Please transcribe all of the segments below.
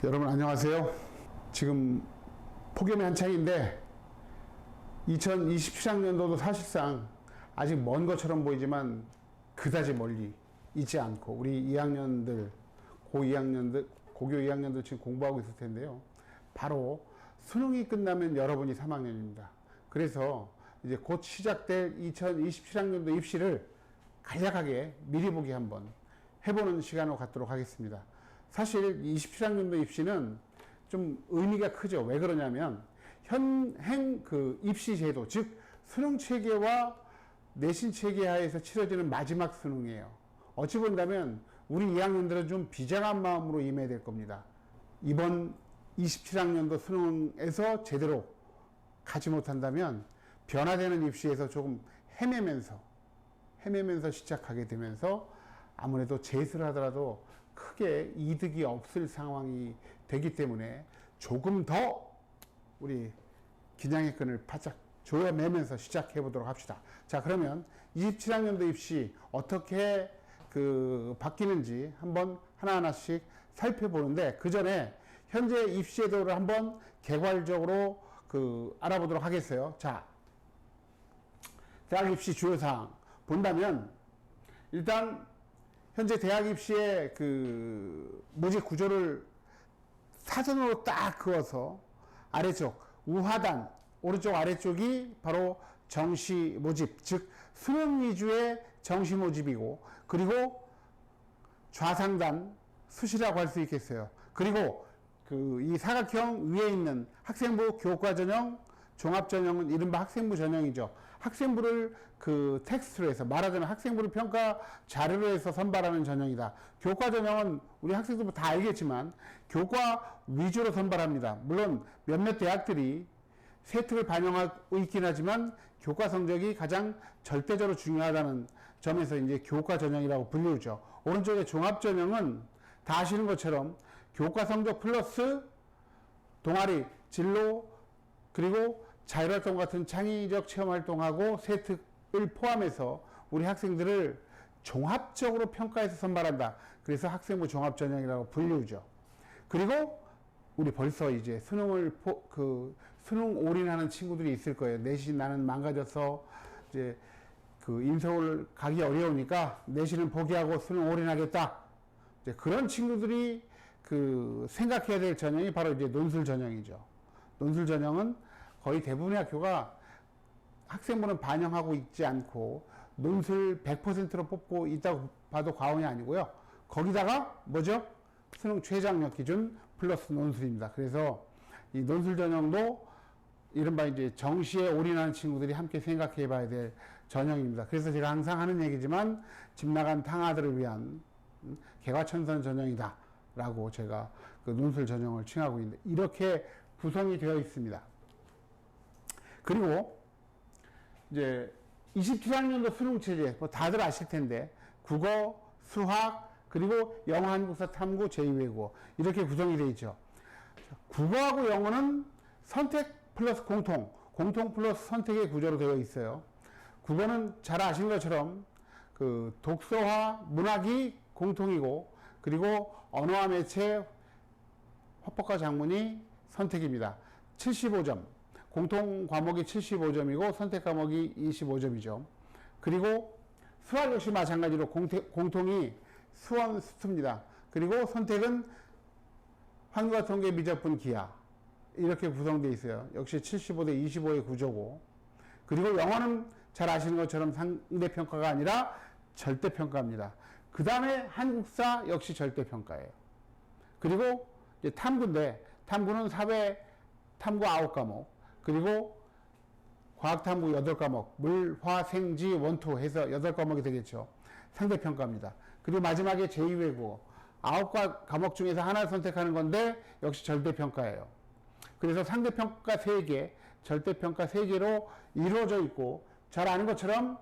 여러분 안녕하세요. 지금 폭염이 한창인데 2027학년도도 사실상 아직 먼 것처럼 보이지만 그다지 멀리 있지 않고 우리 2학년들, 고2학년들, 고교 2학년들 지금 공부하고 있을 텐데요. 바로 수능이 끝나면 여러분이 3학년입니다. 그래서 이제 곧 시작될 2027학년도 입시를 간략하게 미리 보기 한번 해보는 시간을 갖도록 하겠습니다. 사실 27학년도 입시는 좀 의미가 크죠. 왜 그러냐면 현행 그 입시 제도, 즉 수능 체계와 내신 체계 하에서 치러지는 마지막 수능이에요. 어찌 본다면 우리 2학년들은 좀 비장한 마음으로 임해야 될 겁니다. 이번 27학년도 수능에서 제대로 가지 못한다면 변화되는 입시에서 조금 헤매면서 시작하게 되면서 아무래도 재수를 하더라도 크게 이득이 없을 상황이 되기 때문에 조금 더 우리 긴장의 끈을 바짝 조여매면서 시작해 보도록 합시다. 자, 그러면 27학년도 입시 어떻게 바뀌는지 한번 하나하나씩 살펴보는데, 그 전에 현재 입시 제도를 한번 개괄적으로 알아보도록 하겠어요. 자, 대학 입시 주요사항 본다면 일단 현재 대학 입시의 모집 구조를 사전으로 딱 그어서 아래쪽 우하단 오른쪽 아래쪽이 바로 정시 모집, 즉 수능 위주의 정시 모집이고, 그리고 좌상단 수시라고 할 수 있겠어요. 그리고 이 사각형 위에 있는 학생부 교과전형, 종합전형은 이른바 학생부 전형이죠. 학생부를 텍스트로 해서 말하자면 학생부를 평가 자료로 해서 선발하는 전형이다. 교과전형은 우리 학생들 다 알겠지만 교과 위주로 선발합니다. 물론 몇몇 대학들이 세특을 반영하고 있긴 하지만 교과 성적이 가장 절대적으로 중요하다는 점에서 이제 교과 전형이라고 불리우죠. 오른쪽에 종합 전형은 다 아시는 것처럼 교과 성적 플러스 동아리, 진로, 그리고 자율활동 같은 창의적 체험활동하고 세특을 포함해서 우리 학생들을 종합적으로 평가해서 선발한다. 그래서 학생부 종합전형이라고 불리우죠. 그리고 우리 벌써 이제 수능 올인하는 친구들이 있을 거예요. 내신 나는 망가져서 이제 인서울 가기 어려우니까 내신은 포기하고 수능 올인하겠다. 이제 그런 친구들이 생각해야 될 전형이 바로 이제 논술 전형이죠. 논술 전형은 거의 대부분의 학교가 학생부는 반영하고 있지 않고 논술 100%로 뽑고 있다고 봐도 과언이 아니고요. 거기다가 뭐죠? 수능 최저학력 기준 플러스 논술입니다. 그래서 이 논술 전형도 이른바 이제 정시에 올인하는 친구들이 함께 생각해 봐야 될 전형입니다. 그래서 제가 항상 하는 얘기지만 집 나간 탕아들을 위한 개과천선 전형이다 라고 제가 논술 전형을 칭하고 있는데, 이렇게 구성이 되어 있습니다. 그리고 이제 27학년도 수능 체제 다들 아실 텐데 국어, 수학, 그리고 영어, 한국사, 탐구, 제2외국어 이렇게 구성이 되어 있죠. 국어하고 영어는 선택 플러스 공통 플러스 선택의 구조로 되어 있어요. 국어는 잘 아시는 것처럼 독서와 문학이 공통이고, 그리고 언어와 매체, 화법과 작문이 선택입니다. 75점. 공통 과목이 75점이고 선택 과목이 25점이죠. 그리고 수학 역시 마찬가지로 공통이 수원, 수투입니다. 그리고 선택은 확률과 통계, 미적분, 기하 이렇게 구성되어 있어요. 역시 75대 25의 구조고, 그리고 영어는 잘 아시는 것처럼 상대평가가 아니라 절대평가입니다. 그 다음에 한국사 역시 절대평가예요. 그리고 이제 탐구인데 탐구는 사회 탐구 9과목, 그리고 과학탐구 8과목, 물, 화, 생, 지, 원투 해서 8과목이 되겠죠. 상대평가입니다. 그리고 마지막에 제2외국어 9과목 중에서 하나를 선택하는 건데 역시 절대평가예요. 그래서 상대평가 3개, 절대평가 3개로 이루어져 있고, 잘 아는 것처럼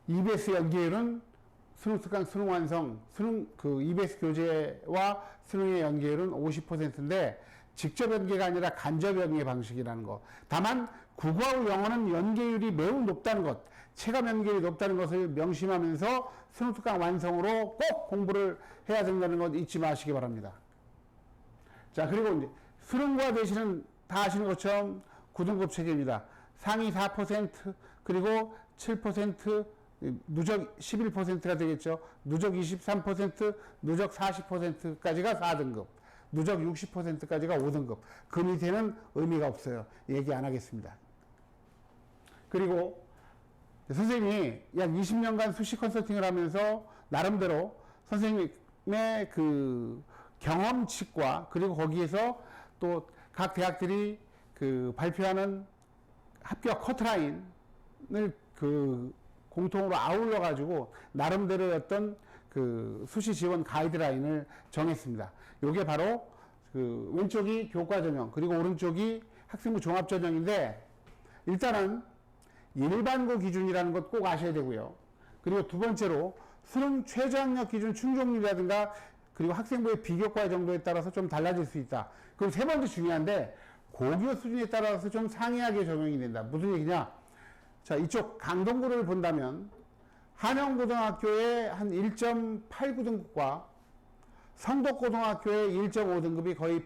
EBS 연계율은 수능 특강, 수능 완성, EBS 교재와 수능의 연계율은 50%인데 직접 연계가 아니라 간접 연계 방식이라는 것. 다만 국어하고 영어는 연계율이 매우 높다는 것, 체감 연계율이 높다는 것을 명심하면서 수능 특강 완성으로 꼭 공부를 해야 된다는 것 잊지 마시기 바랍니다. 자, 그리고 이제 수능과 대시는 다 아시는 것처럼 9등급 체계입니다. 상위 4%, 그리고 7%, 누적 11%가 되겠죠. 누적 23%, 누적 40%까지가 4등급, 누적 60%까지가 5등급. 그 밑에는 의미가 없어요. 얘기 안 하겠습니다. 그리고 선생님이 약 20년간 수시 컨설팅을 하면서 나름대로 선생님의 그 경험칙과, 그리고 거기에서 또 각 대학들이 그 발표하는 합격 커트라인을 그 공통으로 아울러 가지고 나름대로의 어떤 그 수시 지원 가이드라인을 정했습니다. 요게 바로 그 왼쪽이 교과 전형, 그리고 오른쪽이 학생부 종합 전형인데, 일단은 일반고 기준이라는 것 꼭 아셔야 되고요. 그리고 두 번째로 수능 최저학력 기준 충족률이라든가, 그리고 학생부의 비교과 정도에 따라서 좀 달라질 수 있다. 그리고 세 번째 중요한데, 고교 수준에 따라서 좀 상이하게 적용이 된다. 무슨 얘기냐? 자, 이쪽 강동구를 본다면 한영고등학교의 한 1.89등급과 성덕고등학교의 1.5등급이 거의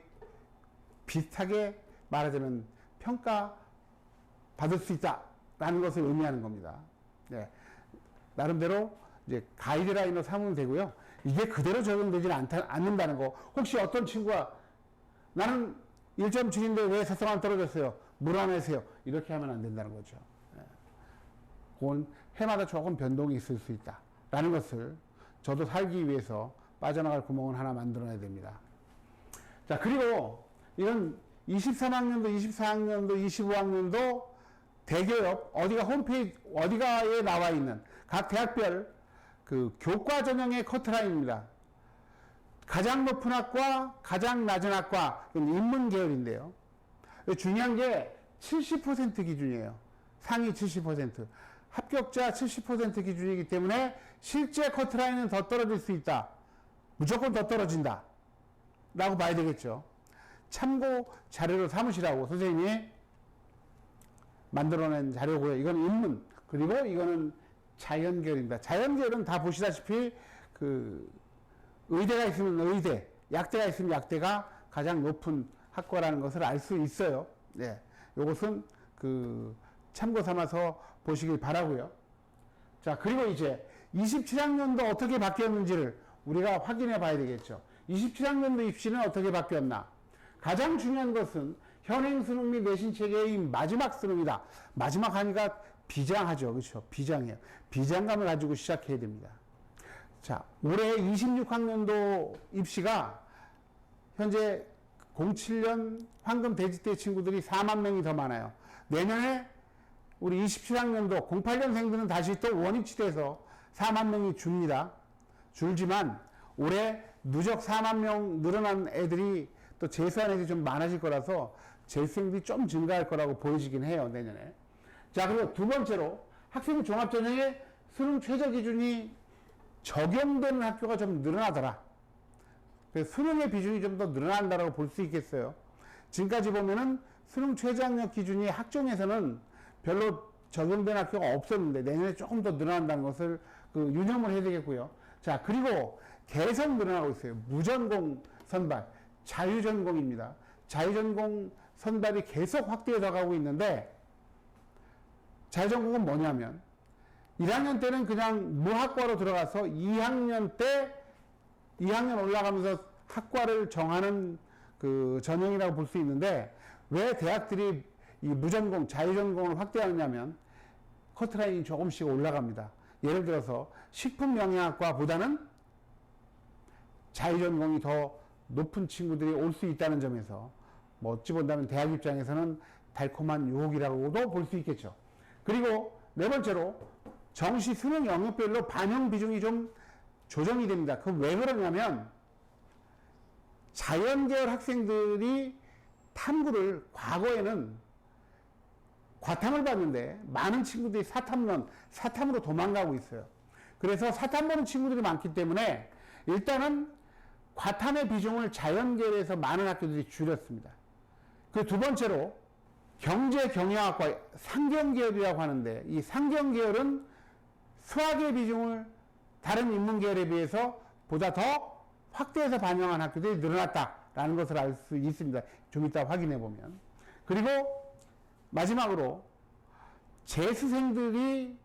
비슷하게 말하자면 평가 받을 수 있다라는 것을 의미하는 겁니다. 네. 나름대로 이제 가이드라인으로 삼으면 되고요. 이게 그대로 적용되지는 않는다는 거. 혹시 어떤 친구가 나는 1.7인데 왜 사성함 떨어졌어요? 물어내세요. 이렇게 하면 안 된다는 거죠. 그건 해마다 조금 변동이 있을 수 있다라는 것을 저도 살기 위해서 빠져나갈 구멍을 하나 만들어내야 됩니다. 자, 그리고 이런 23학년도, 24학년도, 25학년도 대교협 어디가 홈페이지 어디가에 나와 있는 각 대학별 그 교과 전형의 커트라인입니다. 가장 높은 학과, 가장 낮은 학과, 인문 계열인데요. 중요한 게 70% 기준이에요. 상위 70%. 합격자 70% 기준이기 때문에 실제 커트라인은 더 떨어질 수 있다. 무조건 더 떨어진다. 라고 봐야 되겠죠. 참고 자료로 삼으시라고 선생님이 만들어낸 자료고요. 이건 인문, 그리고 이거는 자연계열입니다. 자연계열은 다 보시다시피 그 의대가 있으면 의대, 약대가 있으면 약대가 가장 높은 학과라는 것을 알 수 있어요. 네, 이것은 그 참고 삼아서 보시길 바라고요. 자, 그리고 이제 27학년도 어떻게 바뀌었는지를 우리가 확인해 봐야 되겠죠. 27학년도 입시는 어떻게 바뀌었나? 가장 중요한 것은 현행 수능 및 내신 체계의 마지막 수능이다. 마지막 하니까 비장하죠. 그렇죠? 비장해요. 비장감을 가지고 시작해야 됩니다. 자, 올해 26학년도 입시가 현재 07년 황금 대지대 친구들이 4만 명이 더 많아요. 내년에 우리 27학년도 08년생들은 다시 또 원위치돼서 4만 명이 줍니다. 줄지만 올해 누적 4만 명 늘어난 애들이 또 재수한 애들이 좀 많아질 거라서 재수생들이 좀 증가할 거라고 보여지긴 해요, 내년에. 자, 그리고 두 번째로 학생부 종합전형의 수능 최저 기준이 적용되는 학교가 좀 늘어나더라. 그래서 수능의 비중이 좀 더 늘어난다고 볼 수 있겠어요. 지금까지 보면은 수능 최저학력 기준이 학종에서는 별로 적용된 학교가 없었는데 내년에 조금 더 늘어난다는 것을 유념을 해야 되겠고요. 자, 그리고 계속 늘어나고 있어요. 무전공 선발, 자유전공입니다. 자유전공 선발이 계속 확대해 가고 있는데, 자유전공은 뭐냐면 1학년 때는 그냥 무학과로 들어가서 2학년 때 2학년 올라가면서 학과를 정하는 그 전형이라고 볼 수 있는데, 왜 대학들이 이 무전공, 자유전공을 확대하느냐면 커트라인이 조금씩 올라갑니다. 예를 들어서 식품영양학과보다는 자유전공이 더 높은 친구들이 올 수 있다는 점에서 뭐 어찌 본다면 대학 입장에서는 달콤한 유혹이라고도 볼 수 있겠죠. 그리고 네 번째로 정시 수능 영역별로 반영 비중이 좀 조정이 됩니다. 그럼 왜 그러냐면 자연계열 학생들이 탐구를 과거에는 과탐을 봤는데 많은 친구들이 사탐으로 도망가고 있어요. 그래서 사탐 보는 친구들이 많기 때문에 일단은 과탐의 비중을 자연계열에서 많은 학교들이 줄였습니다. 그 두 번째로 경제경영학과 상경계열이라고 하는데, 이 상경계열은 수학의 비중을 다른 인문계열에 비해서 보다 더 확대해서 반영한 학교들이 늘어났다 라는 것을 알 수 있습니다. 좀 이따 확인해 보면. 그리고 마지막으로 재수생들의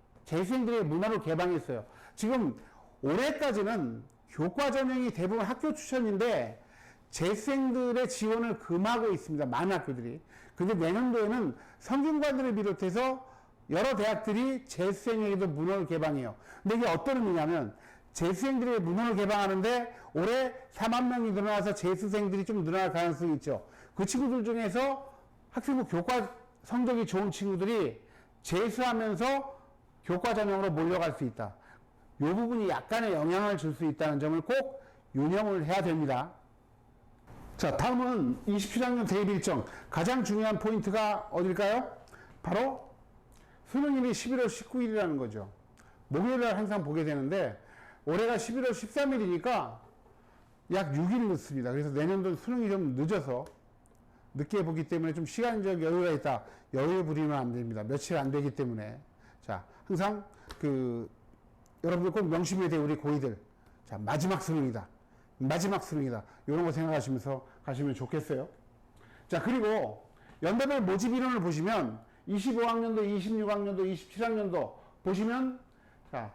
문화를 개방했어요. 지금 올해까지는 교과 전형이 대부분 학교 추천인데 재수생들의 지원을 금하고 있습니다. 많은 학교들이. 근데 내년도에는 성균관대를 비롯해서 여러 대학들이 재수생에게도 문헌을 개방해요. 근데 이게 어떤 의미냐면 재수생들의 문헌을 개방하는데 올해 4만 명이 늘어나서 재수생들이 좀 늘어날 가능성이 있죠. 그 친구들 중에서 학생부 교과 성적이 좋은 친구들이 재수하면서 교과 전형으로 몰려갈 수 있다. 이 부분이 약간의 영향을 줄 수 있다는 점을 꼭 유념을 해야 됩니다. 자, 다음은 27학년 대입 일정. 가장 중요한 포인트가 어딜까요? 바로 수능일이 11월 19일이라는 거죠. 목요일날 항상 보게 되는데 올해가 11월 13일이니까 약 6일 늦습니다. 그래서 내년도 수능이 좀 늦어서 늦게 보기 때문에 좀 시간적 여유가 있다. 여유 부리면 안 됩니다. 며칠 안 되기 때문에. 자, 항상 여러분들 꼭 명심해야 돼요. 우리 고이들. 자, 마지막 수능이다. 마지막 수능이다. 이런 거 생각하시면서 가시면 좋겠어요. 자, 그리고 연대별 모집 인원을 보시면 25학년도, 26학년도, 27학년도 보시면 자,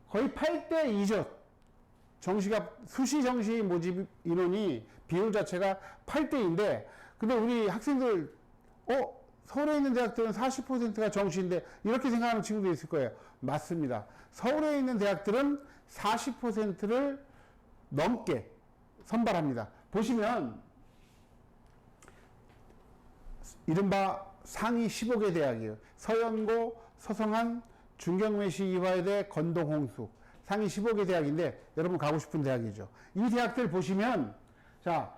거의 8대 2죠. 수시 정시 모집 인원이 비율 자체가 8대 2인데 근데 우리 학생들 서울에 있는 대학들은 40%가 정시인데 이렇게 생각하는 친구도 있을 거예요. 맞습니다. 서울에 있는 대학들은 40%를 넘게 선발합니다. 보시면 이른바 상위 15개 대학이에요. 서연고, 서성한, 중경외시 이화여대, 건동홍수 상위 15개 대학인데 여러분 가고 싶은 대학이죠. 이 대학들 보시면 자,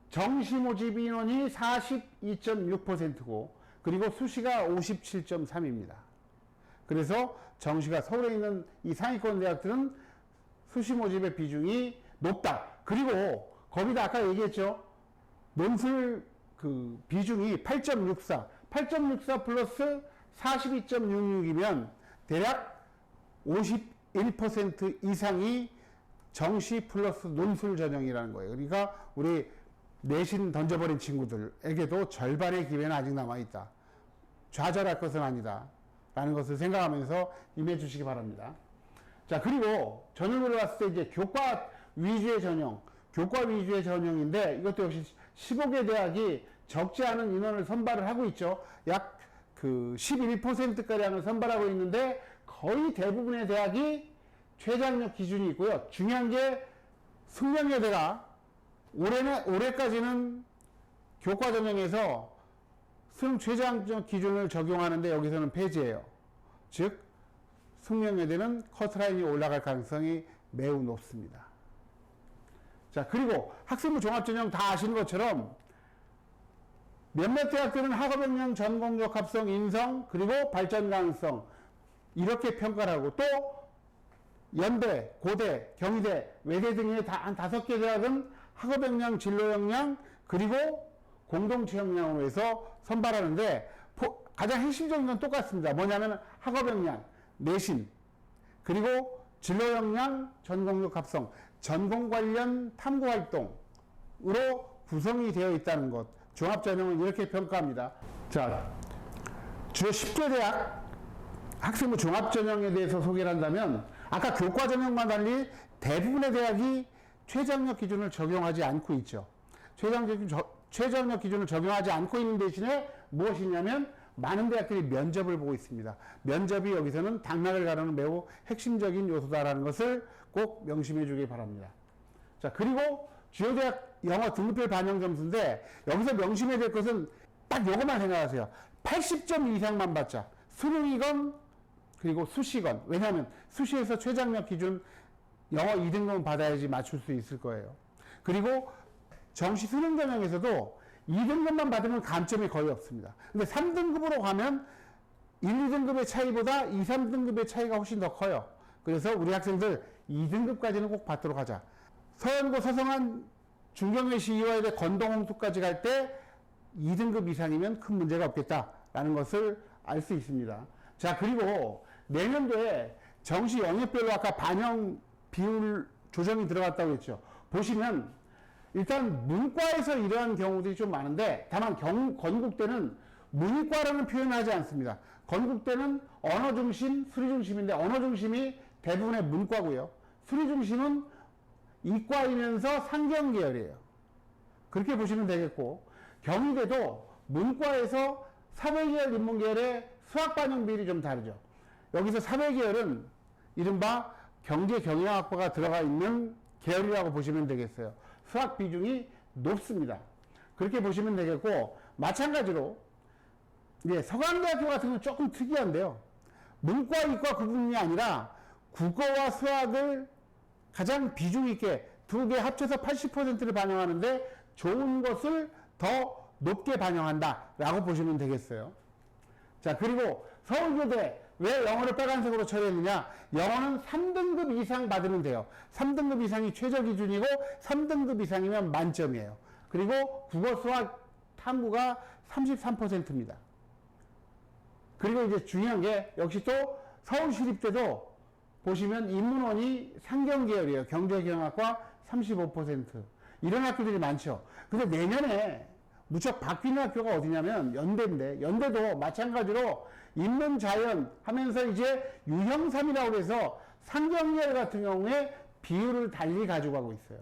정시 모집 인원이 42.6%고 그리고 수시가 57.3입니다. 그래서 정시가 서울에 있는 이 상위권 대학들은 수시 모집의 비중이 높다. 그리고 거기다 아까 얘기했죠. 논술 비중이 8.64 플러스 42.66이면 대략 51% 이상이 정시 플러스 논술 전형이라는 거예요. 그러니까 우리 내신 던져버린 친구들에게도 절반의 기회는 아직 남아있다. 좌절할 것은 아니다. 라는 것을 생각하면서 임해 주시기 바랍니다. 자, 그리고 전형으로 봤을 때 이제 교과 위주의 전형인데 이것도 역시 15개 대학이 적지 않은 인원을 선발을 하고 있죠. 약 11%가량을 선발하고 있는데 거의 대부분의 대학이 최저학력 기준이 있고요. 중요한 게 숙명여대가 올해까지는 교과 전형에서 수능 최저학력 기준을 적용하는데 여기서는 폐지해요. 즉 숙명여대는 커트라인이 올라갈 가능성이 매우 높습니다. 자, 그리고 학생부 종합전형 다 아시는 것처럼 몇몇 대학들은 학업역량, 전공적 합성, 인성, 그리고 발전 가능성 이렇게 평가를 하고 또 연대, 고대, 경희대, 외대 등의 한 5개 대학은 학업역량, 진로역량, 그리고 공동체 역량으로 해서 선발하는데 가장 핵심적인 건 똑같습니다. 뭐냐면 학업역량, 내신, 그리고 진로역량, 전공적 합성, 전공 관련 탐구활동으로 구성이 되어 있다는 것. 종합전형은 이렇게 평가합니다. 자, 주요 10개 대학 학생부 종합전형에 대해서 소개를 한다면 아까 교과전형과 달리 대부분의 대학이 최저학력 기준을 적용하지 않고 있죠. 최저학력 기준을 적용하지 않고 있는 대신에 무엇이냐면 많은 대학들이 면접을 보고 있습니다. 면접이 여기서는 당락을 가르는 매우 핵심적인 요소다라는 것을 꼭 명심해 주기 바랍니다. 자, 그리고 주요 대학 영어 등급별 반영 점수인데 여기서 명심해야 될 것은 딱 요것만 생각하세요. 80점 이상만 받자. 수능이건 그리고 수시건. 왜냐하면 수시에서 최저학력 기준 영어 2등급은 받아야지 맞출 수 있을 거예요. 그리고 정시 수능 전형에서도 2등급만 받으면 감점이 거의 없습니다. 근데 3등급으로 가면 1, 2등급의 차이보다 2, 3등급의 차이가 훨씬 더 커요. 그래서 우리 학생들 2등급까지는 꼭 받도록 하자. 서연고, 서성한, 중경외시 이화여대, 건동홍수까지 갈 때 2등급 이상이면 큰 문제가 없겠다라는 것을 알 수 있습니다. 자, 그리고 내년도에 정시 영역별로 아까 반영 비율 조정이 들어갔다고 했죠. 보시면 일단 문과에서 이러한 경우들이 좀 많은데, 다만 건국대는 문과라는 표현을 하지 않습니다. 건국대는 언어 중심, 수리 중심인데, 언어 중심이 대부분의 문과고요. 수리 중심은 이과이면서 상경 계열이에요. 그렇게 보시면 되겠고, 경희대도 문과에서 사회계열 인문계열의 수학 반영 비율이 좀 다르죠. 여기서 사회계열은 이른바 경제경영학과가 들어가 있는 계열이라고 보시면 되겠어요. 수학 비중이 높습니다. 그렇게 보시면 되겠고, 마찬가지로 서강대학교 같은 경우는 조금 특이한데요. 문과, 이과 구분이 아니라 국어와 수학을 가장 비중 있게 두 개 합쳐서 80%를 반영하는데 좋은 것을 더 높게 반영한다 라고 보시면 되겠어요. 자, 그리고 서울교대 왜 영어를 빨간색으로 처리했느냐? 영어는 3등급 이상 받으면 돼요. 3등급 이상이 최저 기준이고 3등급 이상이면 만점이에요. 그리고 국어, 수학, 탐구가 33%입니다. 그리고 이제 중요한 게 역시 또 서울시립대도 보시면 인문원이 상경계열이에요. 경제경영학과 35%. 이런 학교들이 많죠. 근데 내년에 무척 바뀌는 학교가 어디냐면 연대인데, 연대도 마찬가지로 인문자연 하면서 이제 유형3이라고 해서 상경계열 같은 경우에 비율을 달리 가지고 가고 있어요.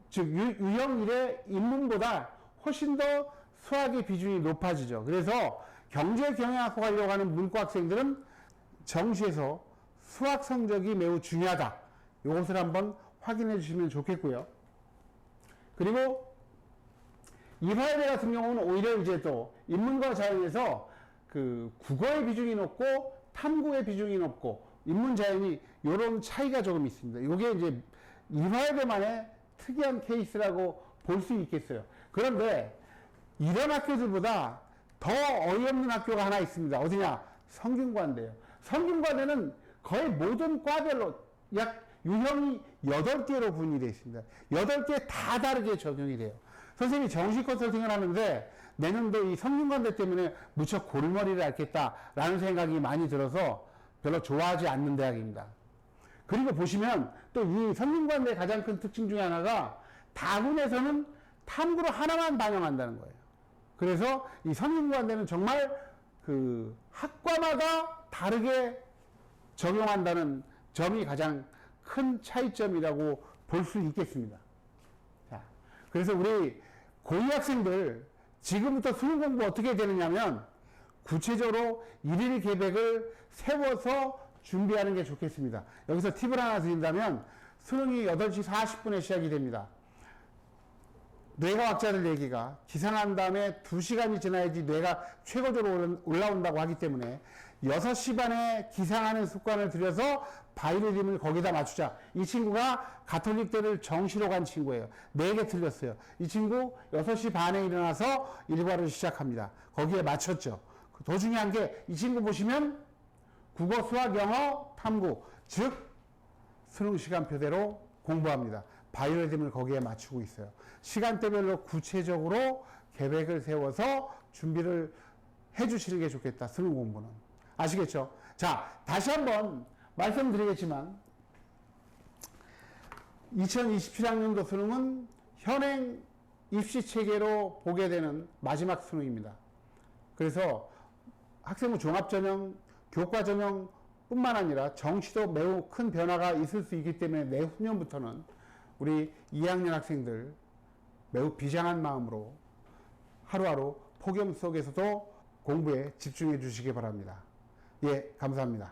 즉 유형1의 인문보다 훨씬 더 수학의 비중이 높아지죠. 그래서 경제경영학과 가려고 하는 문과 학생들은 정시에서 수학 성적이 매우 중요하다. 이것을 한번 확인해 주시면 좋겠고요. 그리고 이화여대 같은 경우는 오히려 이제 또 인문과 자연에서 그 국어의 비중이 높고 탐구의 비중이 높고 인문자연이 이런 차이가 조금 있습니다. 이게 이제 이화여대만의 특이한 케이스라고 볼 수 있겠어요. 그런데 이런 학교들보다 더 어이없는 학교가 하나 있습니다. 어디냐? 성균관대예요. 성균관대는 거의 모든 과별로 약 유형이 8개로 분이 되어 있습니다. 8개 다 다르게 적용이 돼요. 선생님이 정시 컨설팅을 하는데 내년도 이 성균관대 때문에 무척 골머리를 앓겠다라는 생각이 많이 들어서 별로 좋아하지 않는 대학입니다. 그리고 보시면 또 이 성균관대의 가장 큰 특징 중에 하나가 다군에서는 탐구로 하나만 반영한다는 거예요. 그래서 이 성균관대는 정말 그 학과마다 다르게 적용한다는 점이 가장 큰 차이점이라고 볼 수 있겠습니다. 자, 그래서 우리 고2 학생들 지금부터 수능 공부 어떻게 되느냐면 구체적으로 일일 계획을 세워서 준비하는 게 좋겠습니다. 여기서 팁을 하나 드린다면 수능이 8시 40분에 시작이 됩니다. 뇌과학자들 얘기가 기상한 다음에 2시간이 지나야지 뇌가 최고조로 올라온다고 하기 때문에 6시 반에 기상하는 습관을 들여서 바이오리듬을 거기다 맞추자. 이 친구가 가톨릭대를 정시로 간 친구예요. 4개 틀렸어요. 이 친구 6시 반에 일어나서 일과를 시작합니다. 거기에 맞췄죠. 더 중요한 게 이 친구 보시면 국어, 수학, 영어, 탐구, 즉 수능 시간표대로 공부합니다. 바이오리듬을 거기에 맞추고 있어요. 시간대별로 구체적으로 계획을 세워서 준비를 해 주시는 게 좋겠다. 수능 공부는. 아시겠죠? 자, 다시 한번 말씀드리겠지만 2027학년도 수능은 현행 입시 체계로 보게 되는 마지막 수능입니다. 그래서 학생부 종합전형, 교과전형 뿐만 아니라 정시도 매우 큰 변화가 있을 수 있기 때문에 내후년부터는 우리 2학년 학생들 매우 비장한 마음으로 하루하루 폭염 속에서도 공부에 집중해 주시기 바랍니다. 예, 감사합니다.